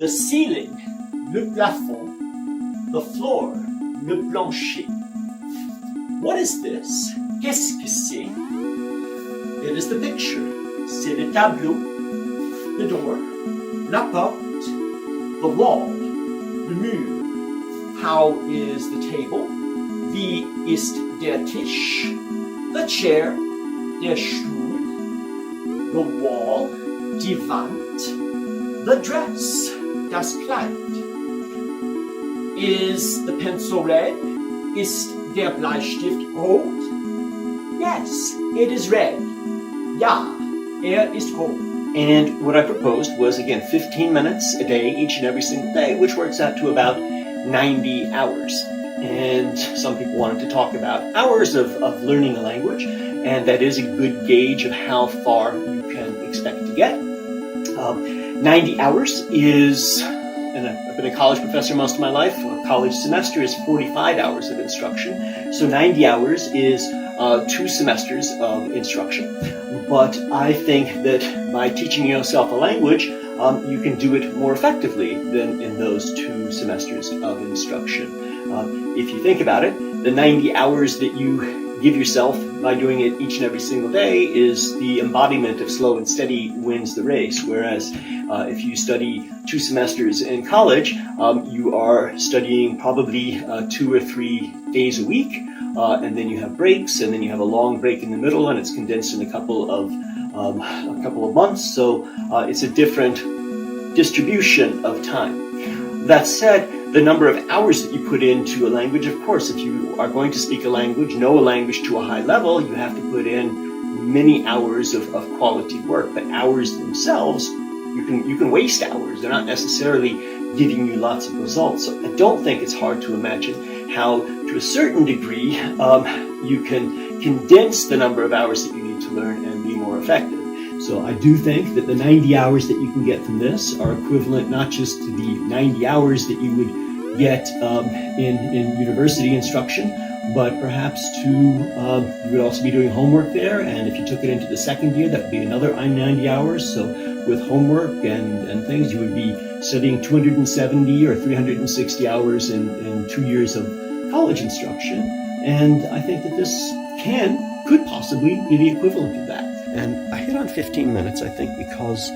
The ceiling, le plafond. The floor, le plancher. What is this? Qu'est-ce que c'est? It is the picture. C'est le tableau, the door, la porte, the wall, le mur. How is the table? Wie ist der Tisch? The chair, der Stuhl, the wall, die Wand, the dress, das Kleid. Is the pencil red? Ist der Bleistift rot? Yes, it is red. Ja, ist rot. And what I proposed was, again, 15 minutes a day, each and every single day, which works out to about 90 hours. And some people wanted to talk about hours of learning a language, and that is a good gauge of how far you can expect to get. 90 hours is, and I've been a college professor most of my life, a college semester is 45 hours of instruction. So 90 hours is 2 semesters of instruction. But I think that by teaching yourself a language, you can do it more effectively than in those 2 semesters of instruction. If you think about it, the 90 hours that you give yourself by doing it each and every single day is the embodiment of slow and steady wins the race. Whereas if you study 2 semesters in college, you are studying probably 2 or 3 days a week, and then you have breaks, and then you have a long break in the middle, and it's condensed in a couple of months. So it's a different distribution of time. That said, the number of hours that you put into a language, of course, if you are going to speak a language, know a language to a high level, you have to put in many hours of quality work. But hours themselves, you can waste hours. They're not necessarily giving you lots of results. So I don't think it's hard to imagine how, to a certain degree, you can condense the number of hours that you need to learn and be more effective. So I do think that the 90 hours that you can get from this are equivalent not just to the 90 hours that you would get in university instruction, but perhaps you would also be doing homework there. And if you took it into the second year, that would be another 90 hours. So with homework and things, you would be studying 270 or 360 hours in 2 years of college instruction. And I think that this could possibly be the equivalent of that. And I hit on 15 minutes, I think, because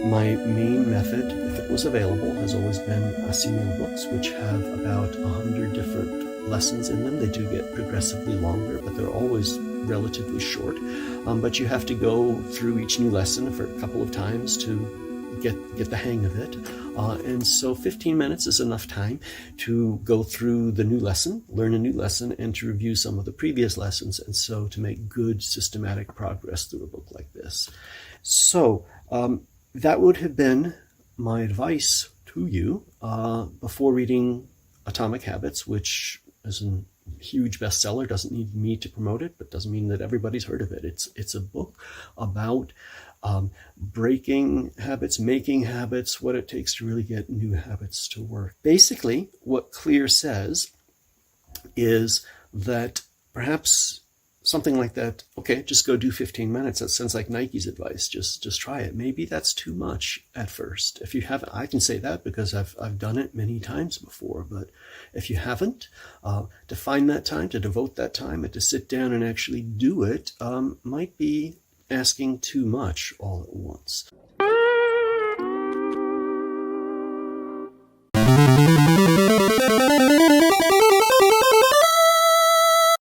my main method, if it was available, has always been senior books, which have about 100 different lessons in them. They do get progressively longer, but they're always relatively short. But you have to go through each new lesson for a couple of times to get the hang of it. And so 15 minutes is enough time to go through the new lesson, learn a new lesson, and to review some of the previous lessons, and so to make good systematic progress through a book like this. So that would have been my advice to you before reading Atomic Habits, which is a huge bestseller. Doesn't need me to promote it, but doesn't mean that everybody's heard of it. It's a book about breaking habits, making habits, what it takes to really get new habits to work. Basically, what Clear says is that perhaps something like that, okay, just go do 15 minutes. That sounds like Nike's advice. Just try it. Maybe that's too much at first. If you haven't, I can say that because I've done it many times before. But if you haven't, to find that time, to devote that time, and to sit down and actually do it might be asking too much all at once.